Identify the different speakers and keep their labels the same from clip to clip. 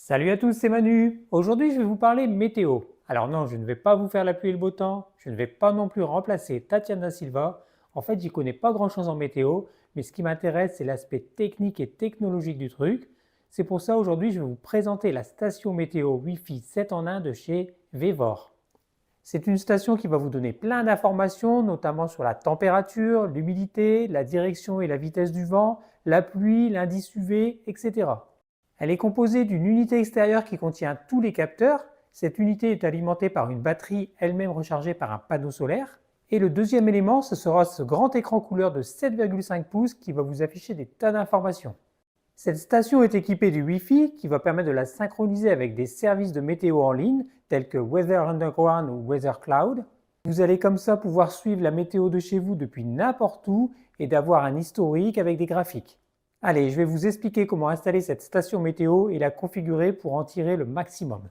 Speaker 1: Salut à tous, c'est Manu. Aujourd'hui, je vais vous parler météo. Alors non, je ne vais pas vous faire la pluie et le beau temps. Je ne vais pas non plus remplacer Tatiana Silva. En fait, j'y connais pas grand-chose en météo, mais ce qui m'intéresse, c'est l'aspect technique et technologique du truc. C'est pour ça aujourd'hui, je vais vous présenter la station météo Wi-Fi 7 en 1 de chez Vevor. C'est une station qui va vous donner plein d'informations, notamment sur la température, l'humidité, la direction et la vitesse du vent, la pluie, l'indice UV, etc. Elle est composée d'une unité extérieure qui contient tous les capteurs. Cette unité est alimentée par une batterie elle-même rechargée par un panneau solaire. Et le deuxième élément, ce sera ce grand écran couleur de 7,5 pouces qui va vous afficher des tas d'informations. Cette station est équipée du Wi-Fi qui va permettre de la synchroniser avec des services de météo en ligne tels que Weather Underground ou Weather Cloud. Vous allez comme ça pouvoir suivre la météo de chez vous depuis n'importe où et d'avoir un historique avec des graphiques. Allez, je vais vous expliquer comment installer cette station météo et la configurer pour en tirer le maximum.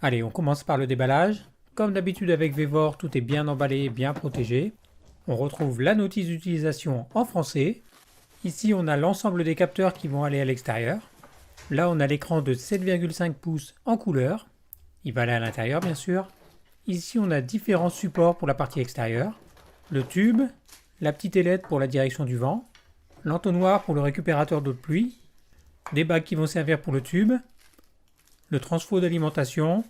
Speaker 1: Allez, on commence par le déballage. Comme d'habitude avec Vevor, tout est bien emballé et bien protégé. On retrouve la notice d'utilisation en français. Ici, on a l'ensemble des capteurs qui vont aller à l'extérieur. Là, on a l'écran de 7,5 pouces en couleur. Il va aller à l'intérieur, bien sûr. Ici, on a différents supports pour la partie extérieure. Le tube, la petite ailette pour la direction du vent, l'entonnoir pour le récupérateur d'eau de pluie, des bacs qui vont servir pour le tube, le transfo d'alimentation,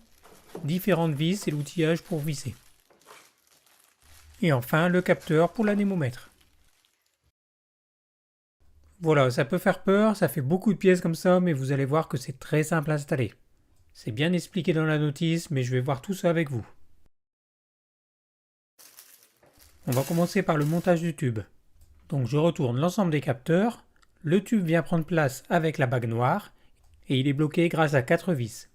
Speaker 1: différentes vis et l'outillage pour visser. Et enfin, le capteur pour l'anémomètre. Voilà, ça peut faire peur, ça fait beaucoup de pièces comme ça, mais vous allez voir que c'est très simple à installer. C'est bien expliqué dans la notice, mais je vais voir tout ça avec vous. On va commencer par le montage du tube. Donc je retourne l'ensemble des capteurs, le tube vient prendre place avec la bague noire, et il est bloqué grâce à 4 vis.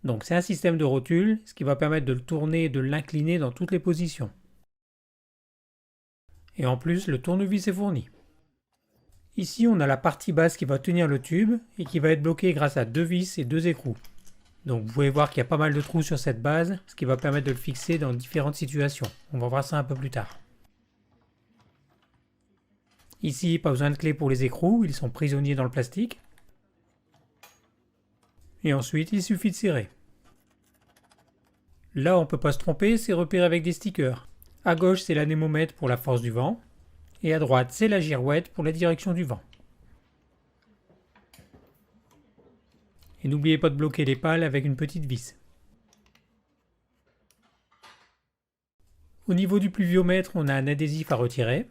Speaker 1: Donc c'est un système de rotule, ce qui va permettre de le tourner et de l'incliner dans toutes les positions. Et en plus, le tournevis est fourni. Ici, on a la partie basse qui va tenir le tube et qui va être bloquée grâce à 2 vis et 2 écrous. Donc vous pouvez voir qu'il y a pas mal de trous sur cette base, ce qui va permettre de le fixer dans différentes situations. On va voir ça un peu plus tard. Ici, pas besoin de clé pour les écrous, ils sont prisonniers dans le plastique. Et ensuite, il suffit de serrer. Là, on ne peut pas se tromper, c'est repéré avec des stickers. À gauche, c'est l'anémomètre pour la force du vent. Et à droite, c'est la girouette pour la direction du vent. Et n'oubliez pas de bloquer les pales avec une petite vis. Au niveau du pluviomètre, on a un adhésif à retirer.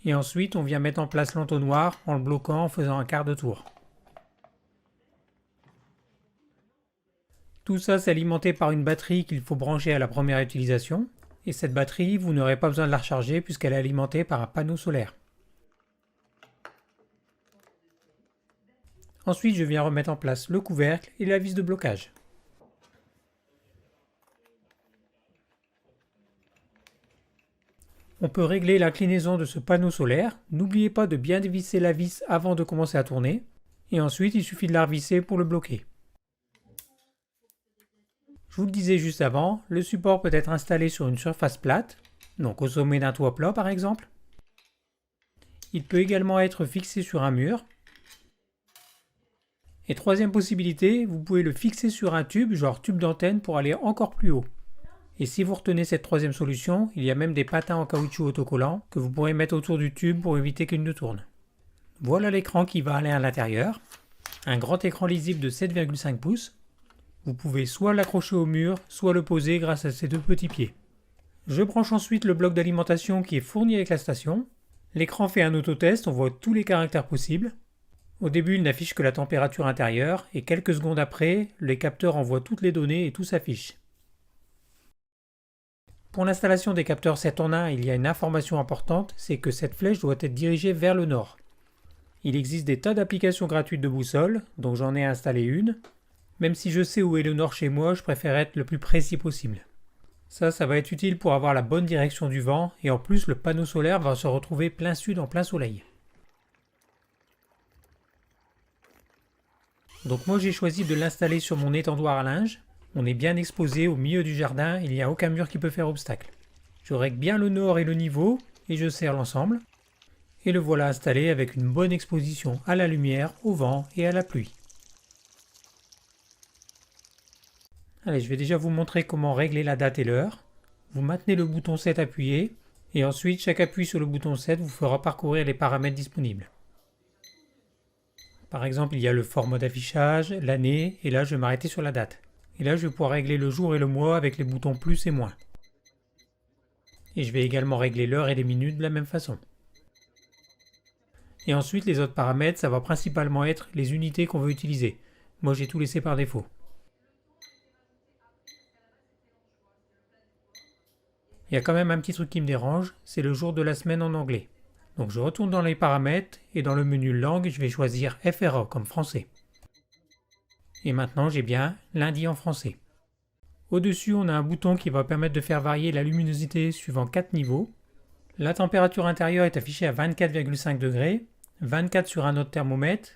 Speaker 1: Et ensuite, on vient mettre en place l'entonnoir en le bloquant en faisant un quart de tour. Tout ça, c'est alimenté par une batterie qu'il faut brancher à la première utilisation. Et cette batterie, vous n'aurez pas besoin de la recharger puisqu'elle est alimentée par un panneau solaire. Ensuite, je viens remettre en place le couvercle et la vis de blocage. On peut régler l'inclinaison de ce panneau solaire. N'oubliez pas de bien dévisser la vis avant de commencer à tourner. Et ensuite, il suffit de la revisser pour le bloquer. Je vous le disais juste avant, le support peut être installé sur une surface plate, donc au sommet d'un toit plat par exemple. Il peut également être fixé sur un mur. Et troisième possibilité, vous pouvez le fixer sur un tube, genre tube d'antenne pour aller encore plus haut. Et si vous retenez cette troisième solution, il y a même des patins en caoutchouc autocollants que vous pourrez mettre autour du tube pour éviter qu'il ne tourne. Voilà l'écran qui va aller à l'intérieur. Un grand écran lisible de 7,5 pouces. Vous pouvez soit l'accrocher au mur, soit le poser grâce à ces deux petits pieds. Je branche ensuite le bloc d'alimentation qui est fourni avec la station. L'écran fait un autotest, on voit tous les caractères possibles. Au début, il n'affiche que la température intérieure et quelques secondes après, les capteurs envoient toutes les données et tout s'affiche. Pour l'installation des capteurs 7 en 1, il y a une information importante, c'est que cette flèche doit être dirigée vers le nord. Il existe des tas d'applications gratuites de boussole, dont j'en ai installé une. Même si je sais où est le nord chez moi, je préfère être le plus précis possible. Ça va être utile pour avoir la bonne direction du vent, et en plus le panneau solaire va se retrouver plein sud en plein soleil. Donc moi j'ai choisi de l'installer sur mon étendoir à linge. On est bien exposé au milieu du jardin, il n'y a aucun mur qui peut faire obstacle. Je règle bien le nord et le niveau, et je serre l'ensemble. Et le voilà installé avec une bonne exposition à la lumière, au vent et à la pluie. Allez, je vais déjà vous montrer comment régler la date et l'heure. Vous maintenez le bouton 7 appuyé et ensuite chaque appui sur le bouton 7 vous fera parcourir les paramètres disponibles. Par exemple, il y a le format d'affichage, l'année, et là je vais m'arrêter sur la date. Et là je vais pouvoir régler le jour et le mois avec les boutons plus et moins. Et je vais également régler l'heure et les minutes de la même façon. Et ensuite les autres paramètres, ça va principalement être les unités qu'on veut utiliser. Moi j'ai tout laissé par défaut. Il y a quand même un petit truc qui me dérange, c'est le jour de la semaine en anglais. Donc je retourne dans les paramètres et dans le menu langue, je vais choisir FRA comme français. Et maintenant j'ai bien lundi en français. Au-dessus, on a un bouton qui va permettre de faire varier la luminosité suivant 4 niveaux. La température intérieure est affichée à 24,5 degrés, 24 sur un autre thermomètre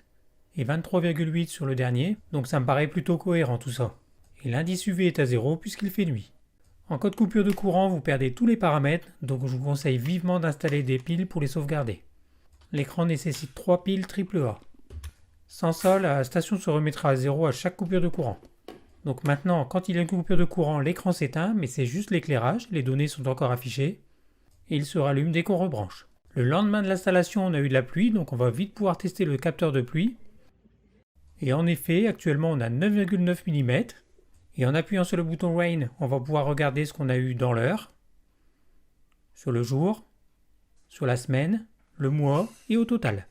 Speaker 1: et 23,8 sur le dernier, donc ça me paraît plutôt cohérent tout ça. Et l'indice UV est à 0 puisqu'il fait nuit. En cas de coupure de courant, vous perdez tous les paramètres, donc je vous conseille vivement d'installer des piles pour les sauvegarder. L'écran nécessite 3 piles AAA. Sans ça, la station se remettra à 0 à chaque coupure de courant. Donc maintenant, quand il y a une coupure de courant, l'écran s'éteint, mais c'est juste l'éclairage, les données sont encore affichées, et il se rallume dès qu'on rebranche. Le lendemain de l'installation, on a eu de la pluie, donc on va vite pouvoir tester le capteur de pluie. Et en effet, actuellement on a 9,9 mm, et en appuyant sur le bouton Rain, on va pouvoir regarder ce qu'on a eu dans l'heure, sur le jour, sur la semaine, le mois et au total.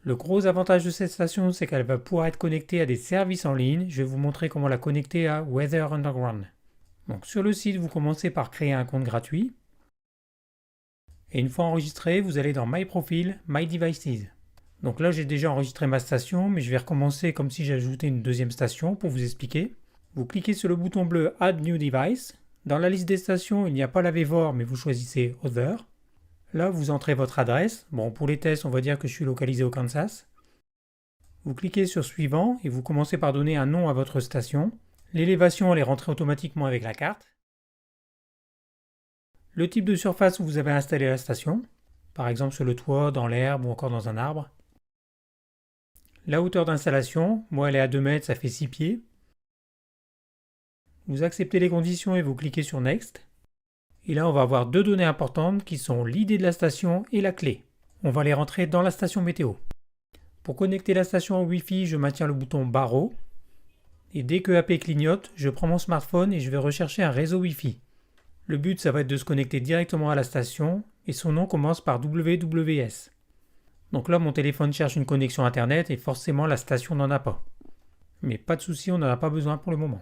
Speaker 1: Le gros avantage de cette station, c'est qu'elle va pouvoir être connectée à des services en ligne. Je vais vous montrer comment la connecter à Weather Underground. Donc sur le site, vous commencez par créer un compte gratuit. Et une fois enregistré, vous allez dans My Profile, My Devices. Donc là, j'ai déjà enregistré ma station, mais je vais recommencer comme si j'ajoutais une deuxième station pour vous expliquer. Vous cliquez sur le bouton bleu Add New Device. Dans la liste des stations, il n'y a pas la VEVOR, mais vous choisissez Other. Là, vous entrez votre adresse. Bon, pour les tests, on va dire que je suis localisé au Kansas. Vous cliquez sur Suivant et vous commencez par donner un nom à votre station. L'élévation, elle est rentrée automatiquement avec la carte. Le type de surface où vous avez installé la station, par exemple sur le toit, dans l'herbe ou encore dans un arbre. La hauteur d'installation, moi elle est à 2 mètres, ça fait 6 pieds. Vous acceptez les conditions et vous cliquez sur Next. Et là, on va avoir deux données importantes qui sont l'ID de la station et la clé. On va les rentrer dans la station météo. Pour connecter la station au Wi-Fi, je maintiens le bouton barre haut. Et dès que AP clignote, je prends mon smartphone et je vais rechercher un réseau Wi-Fi. Le but, ça va être de se connecter directement à la station et son nom commence par WWS. Donc là, mon téléphone cherche une connexion Internet et forcément la station n'en a pas. Mais pas de souci, on n'en a pas besoin pour le moment.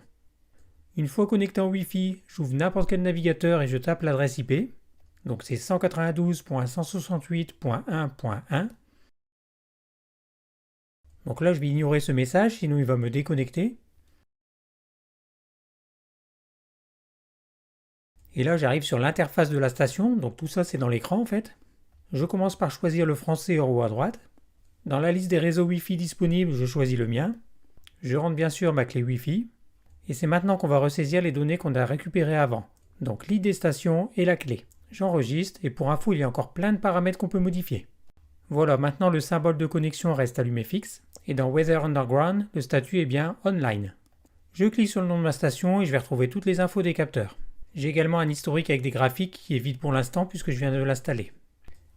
Speaker 1: Une fois connecté en Wi-Fi, j'ouvre n'importe quel navigateur et je tape l'adresse IP. Donc c'est 192.168.1.1. Donc là, je vais ignorer ce message, sinon il va me déconnecter. Et là, j'arrive sur l'interface de la station. Donc tout ça, c'est dans l'écran en fait. Je commence par choisir le français en haut à droite. Dans la liste des réseaux Wi-Fi disponibles, je choisis le mien. Je rentre bien sûr ma clé Wi-Fi. Et c'est maintenant qu'on va ressaisir les données qu'on a récupérées avant. Donc l'ID station et la clé. J'enregistre et pour info, il y a encore plein de paramètres qu'on peut modifier. Voilà, maintenant le symbole de connexion reste allumé fixe. Et dans Weather Underground, le statut est bien Online. Je clique sur le nom de ma station et je vais retrouver toutes les infos des capteurs. J'ai également un historique avec des graphiques qui est vide pour l'instant puisque je viens de l'installer.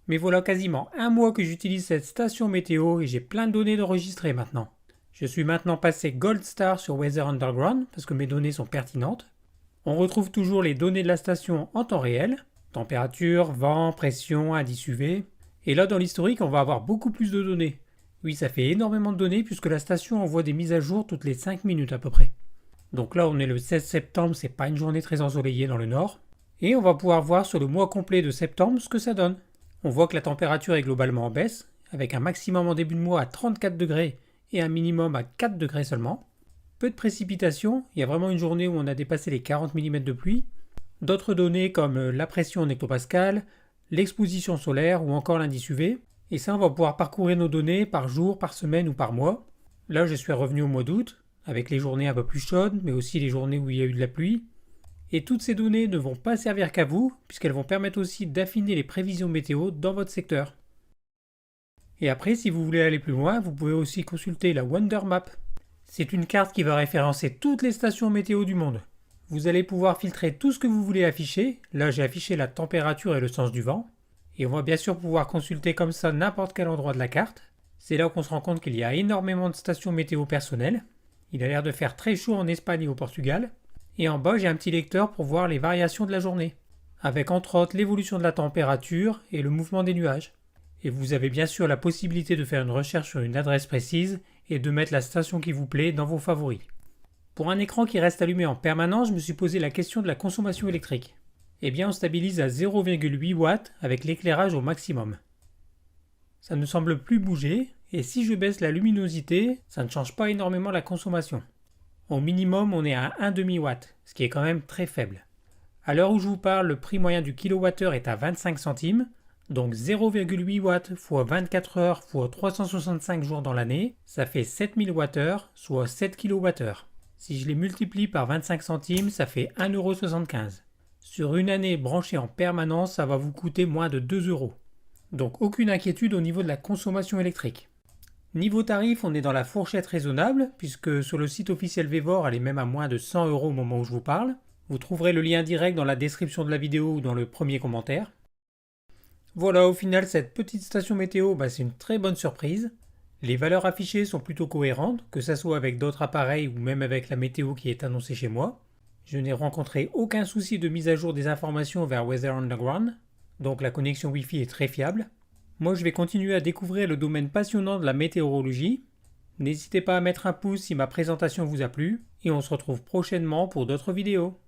Speaker 1: Mais voilà quasiment un mois que j'utilise cette station météo et j'ai plein de données d'enregistrer maintenant. Je suis maintenant passé Gold Star sur Weather Underground parce que mes données sont pertinentes. On retrouve toujours les données de la station en temps réel. Température, vent, pression, indice UV. Et là dans l'historique on va avoir beaucoup plus de données. Oui, ça fait énormément de données puisque la station envoie des mises à jour toutes les 5 minutes à peu près. Donc là on est le 16 septembre, c'est pas une journée très ensoleillée dans le nord. Et on va pouvoir voir sur le mois complet de septembre ce que ça donne. On voit que la température est globalement en baisse, avec un maximum en début de mois à 34 degrés et un minimum à 4 degrés seulement. Peu de précipitations, il y a vraiment une journée où on a dépassé les 40 mm de pluie. D'autres données comme la pression en hectopascal, l'exposition solaire ou encore l'indice UV. Et ça, on va pouvoir parcourir nos données par jour, par semaine ou par mois. Là, je suis revenu au mois d'août, avec les journées un peu plus chaudes, mais aussi les journées où il y a eu de la pluie. Et toutes ces données ne vont pas servir qu'à vous, puisqu'elles vont permettre aussi d'affiner les prévisions météo dans votre secteur. Et après, si vous voulez aller plus loin, vous pouvez aussi consulter la Wonder Map. C'est une carte qui va référencer toutes les stations météo du monde. Vous allez pouvoir filtrer tout ce que vous voulez afficher. Là, j'ai affiché la température et le sens du vent. Et on va bien sûr pouvoir consulter comme ça n'importe quel endroit de la carte. C'est là qu'on se rend compte qu'il y a énormément de stations météo personnelles. Il a l'air de faire très chaud en Espagne et au Portugal. Et en bas, j'ai un petit lecteur pour voir les variations de la journée, avec entre autres l'évolution de la température et le mouvement des nuages. Et vous avez bien sûr la possibilité de faire une recherche sur une adresse précise et de mettre la station qui vous plaît dans vos favoris. Pour un écran qui reste allumé en permanence, je me suis posé la question de la consommation électrique. Eh bien, on stabilise à 0,8 watts avec l'éclairage au maximum. Ça ne semble plus bouger, et si je baisse la luminosité, ça ne change pas énormément la consommation. Au minimum, on est à 1,5 watt, ce qui est quand même très faible. À l'heure où je vous parle, le prix moyen du kilowattheure est à 25 centimes, donc 0,8 watts x 24 heures x 365 jours dans l'année, ça fait 7000 Wh, soit 7 kWh. Si je les multiplie par 25 centimes, ça fait 1,75 €. Sur une année branchée en permanence, ça va vous coûter moins de 2 €. Donc aucune inquiétude au niveau de la consommation électrique. Niveau tarif, on est dans la fourchette raisonnable, puisque sur le site officiel Vevor, elle est même à moins de 100 € au moment où je vous parle. Vous trouverez le lien direct dans la description de la vidéo ou dans le premier commentaire. Voilà, au final, cette petite station météo, c'est une très bonne surprise. Les valeurs affichées sont plutôt cohérentes, que ce soit avec d'autres appareils ou même avec la météo qui est annoncée chez moi. Je n'ai rencontré aucun souci de mise à jour des informations vers Weather Underground, donc la connexion Wi-Fi est très fiable. Moi, je vais continuer à découvrir le domaine passionnant de la météorologie. N'hésitez pas à mettre un pouce si ma présentation vous a plu, et on se retrouve prochainement pour d'autres vidéos.